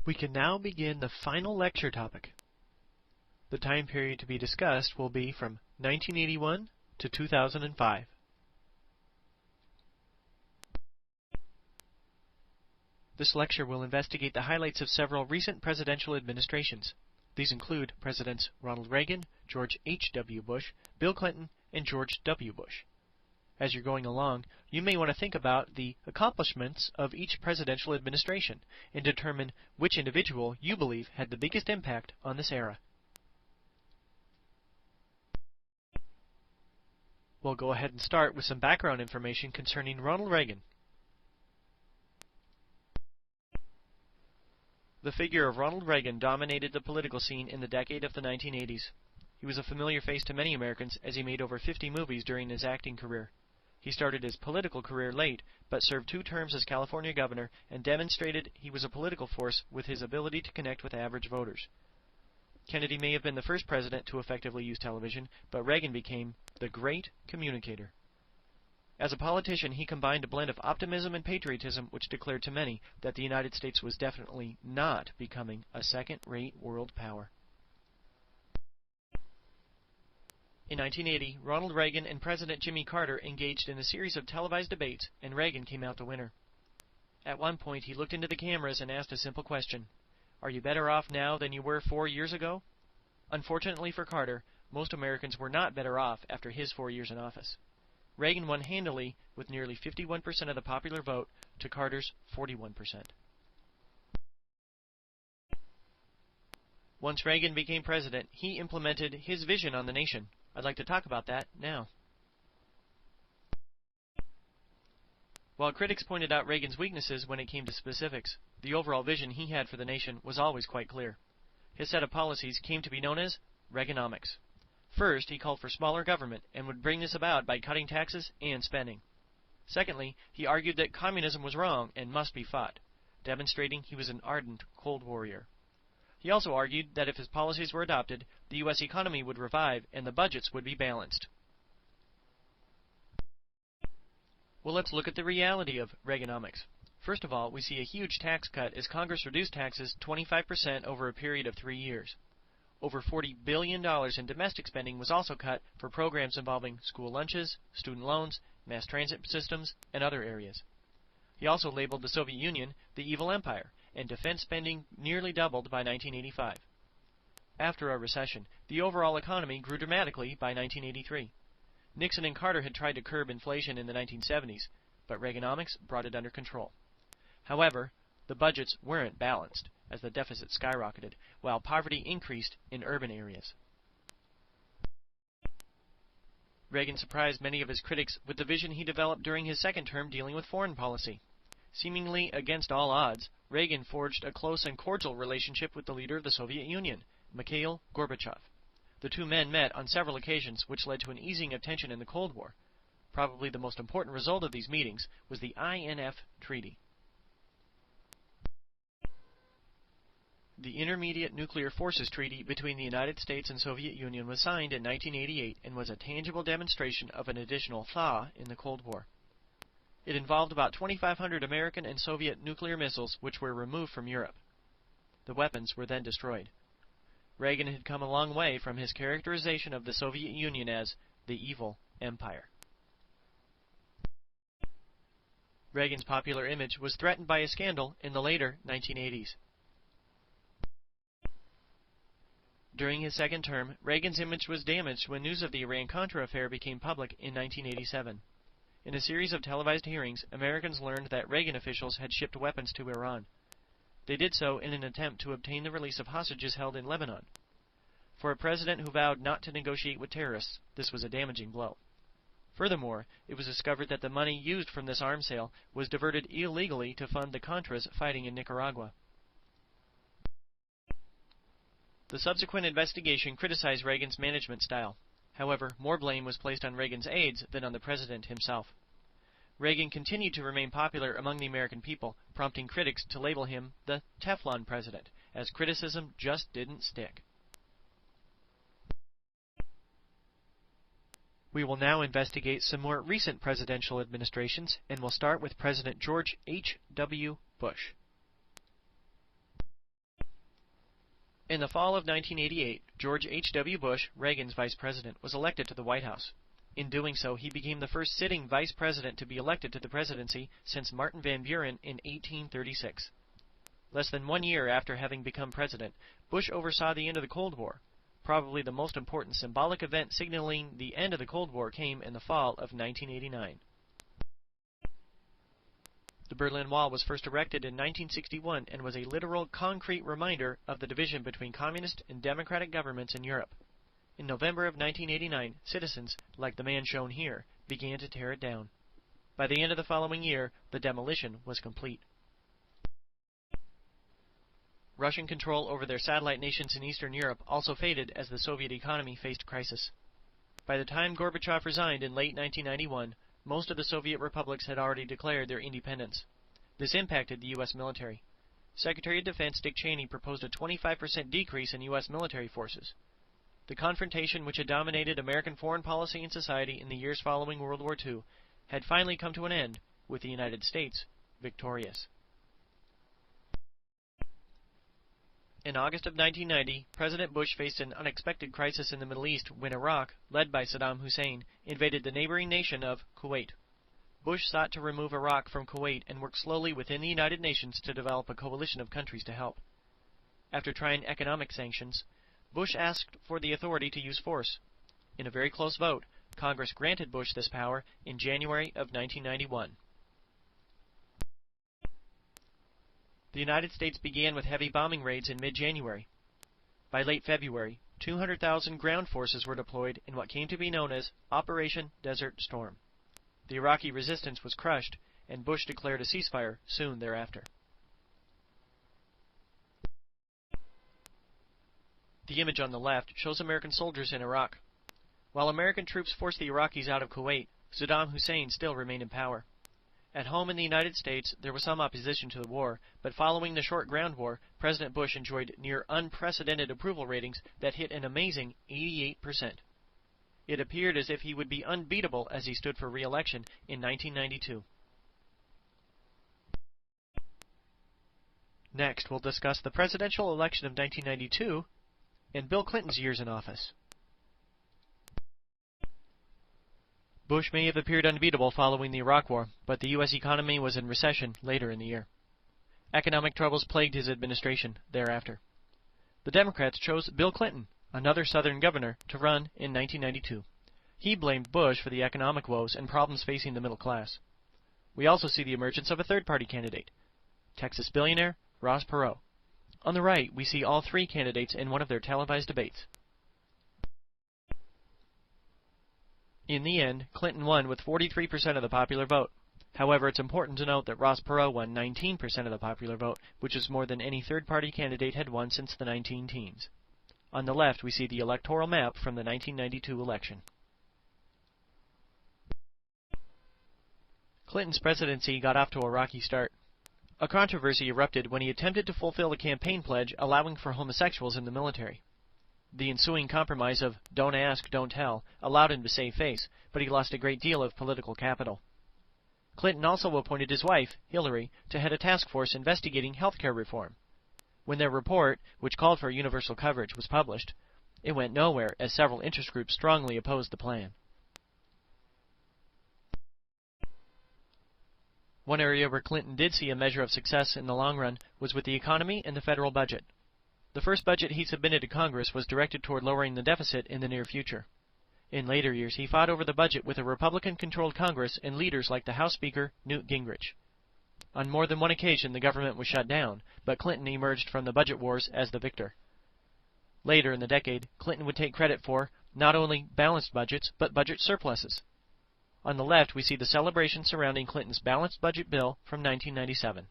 We can now begin the final lecture topic. The time period to be discussed will be from 1981 to 2005. This lecture will investigate the highlights of several recent presidential administrations. These include Presidents Ronald Reagan, George H.W. Bush, Bill Clinton, and George W. Bush. As you're going along, you may want to think about the accomplishments of each presidential administration and determine which individual you believe had the biggest impact on this era. We'll go ahead and start with some background information concerning Ronald Reagan. The figure of Ronald Reagan dominated the political scene in the decade of the 1980s. He was a familiar face to many Americans as he made over 50 movies during his acting career. He started his political career late, but served 2 terms as California governor and demonstrated he was a political force with his ability to connect with average voters. Kennedy may have been the first president to effectively use television, but Reagan became the great communicator. As a politician, he combined a blend of optimism and patriotism which declared to many that the United States was definitely not becoming a second-rate world power. In 1980, Ronald Reagan and President Jimmy Carter engaged in a series of televised debates, and Reagan came out the winner. At one point, he looked into the cameras and asked a simple question: "Are you better off now than you were 4 years ago?" Unfortunately for Carter, most Americans were not better off after his 4 years in office. Reagan won handily with nearly 51% of the popular vote to Carter's 41%. Once Reagan became president, he implemented his vision on the nation. I'd like to talk about that now. While critics pointed out Reagan's weaknesses when it came to specifics, the overall vision he had for the nation was always quite clear. His set of policies came to be known as Reaganomics. First, he called for smaller government and would bring this about by cutting taxes and spending. Secondly, he argued that communism was wrong and must be fought, demonstrating he was an ardent Cold Warrior. He also argued that if his policies were adopted, the U.S. economy would revive and the budgets would be balanced. Well, let's look at the reality of Reaganomics. First of all, we see a huge tax cut as Congress reduced taxes 25% over a period of 3 years. Over $40 billion in domestic spending was also cut for programs involving school lunches, student loans, mass transit systems, and other areas. He also labeled the Soviet Union the evil empire, and defense spending nearly doubled by 1985. After a recession, the overall economy grew dramatically by 1983. Nixon and Carter had tried to curb inflation in the 1970s, but Reaganomics brought it under control. However, the budgets weren't balanced, as the deficit skyrocketed, while poverty increased in urban areas. Reagan surprised many of his critics with the vision he developed during his second term dealing with foreign policy. Seemingly against all odds, Reagan forged a close and cordial relationship with the leader of the Soviet Union, Mikhail Gorbachev. The 2 men met on several occasions, which led to an easing of tension in the Cold War. Probably the most important result of these meetings was the INF Treaty. The Intermediate Nuclear Forces Treaty between the United States and Soviet Union was signed in 1988 and was a tangible demonstration of an additional thaw in the Cold War. It involved about 2,500 American and Soviet nuclear missiles which were removed from Europe. The weapons were then destroyed. Reagan had come a long way from his characterization of the Soviet Union as the evil empire. Reagan's popular image was threatened by a scandal in the later 1980s. During his second term, Reagan's image was damaged when news of the Iran-Contra affair became public in 1987. In a series of televised hearings, Americans learned that Reagan officials had shipped weapons to Iran. They did so in an attempt to obtain the release of hostages held in Lebanon. For a president who vowed not to negotiate with terrorists, this was a damaging blow. Furthermore, it was discovered that the money used from this arms sale was diverted illegally to fund the Contras fighting in Nicaragua. The subsequent investigation criticized Reagan's management style. However, more blame was placed on Reagan's aides than on the president himself. Reagan continued to remain popular among the American people, prompting critics to label him the Teflon president, as criticism just didn't stick. We will now investigate some more recent presidential administrations, and we'll start with President George H.W. Bush. In the fall of 1988, George H.W. Bush, Reagan's vice president, was elected to the White House. In doing so, he became the first sitting vice president to be elected to the presidency since Martin Van Buren in 1836. Less than 1 year after having become president, Bush oversaw the end of the Cold War. Probably the most important symbolic event signaling the end of the Cold War came in the fall of 1989. The Berlin Wall was first erected in 1961 and was a literal concrete reminder of the division between communist and democratic governments in Europe. In November of 1989, citizens, like the man shown here, began to tear it down. By the end of the following year, the demolition was complete. Russian control over their satellite nations in Eastern Europe also faded as the Soviet economy faced crisis. By the time Gorbachev resigned in late 1991, most of the Soviet republics had already declared their independence. This impacted the U.S. military. Secretary of Defense Dick Cheney proposed a 25% decrease in U.S. military forces. The confrontation which had dominated American foreign policy and society in the years following World War II had finally come to an end, with the United States victorious. In August of 1990, President Bush faced an unexpected crisis in the Middle East when Iraq, led by Saddam Hussein, invaded the neighboring nation of Kuwait. Bush sought to remove Iraq from Kuwait and worked slowly within the United Nations to develop a coalition of countries to help. After trying economic sanctions, Bush asked for the authority to use force. In a very close vote, Congress granted Bush this power in January of 1991. The United States began with heavy bombing raids in mid-January. By late February, 200,000 ground forces were deployed in what came to be known as Operation Desert Storm. The Iraqi resistance was crushed, and Bush declared a ceasefire soon thereafter. The image on the left shows American soldiers in Iraq. While American troops forced the Iraqis out of Kuwait, Saddam Hussein still remained in power. At home in the United States, there was some opposition to the war, but following the short ground war, President Bush enjoyed near unprecedented approval ratings that hit an amazing 88%. It appeared as if he would be unbeatable as he stood for re-election in 1992. Next, we'll discuss the presidential election of 1992 and Bill Clinton's years in office. Bush may have appeared unbeatable following the Iraq War, but the U.S. economy was in recession later in the year. Economic troubles plagued his administration thereafter. The Democrats chose Bill Clinton, another Southern governor, to run in 1992. He blamed Bush for the economic woes and problems facing the middle class. We also see the emergence of a third-party candidate, Texas billionaire Ross Perot. On the right, we see all three candidates in one of their televised debates. In the end, Clinton won with 43% of the popular vote. However, it's important to note that Ross Perot won 19% of the popular vote, which is more than any third-party candidate had won since the 19-teens. On the left, we see the electoral map from the 1992 election. Clinton's presidency got off to a rocky start. A controversy erupted when he attempted to fulfill the campaign pledge allowing for homosexuals in the military. The ensuing compromise of "don't ask, don't tell" allowed him to save face, but he lost a great deal of political capital. Clinton also appointed his wife, Hillary, to head a task force investigating health care reform. When their report, which called for universal coverage, was published, it went nowhere as several interest groups strongly opposed the plan. One area where Clinton did see a measure of success in the long run was with the economy and the federal budget. The first budget he submitted to Congress was directed toward lowering the deficit in the near future. In later years, he fought over the budget with a Republican-controlled Congress and leaders like the House Speaker, Newt Gingrich. On more than one occasion, the government was shut down, but Clinton emerged from the budget wars as the victor. Later in the decade, Clinton would take credit for not only balanced budgets, but budget surpluses. On the left, we see the celebration surrounding Clinton's balanced budget bill from 1997.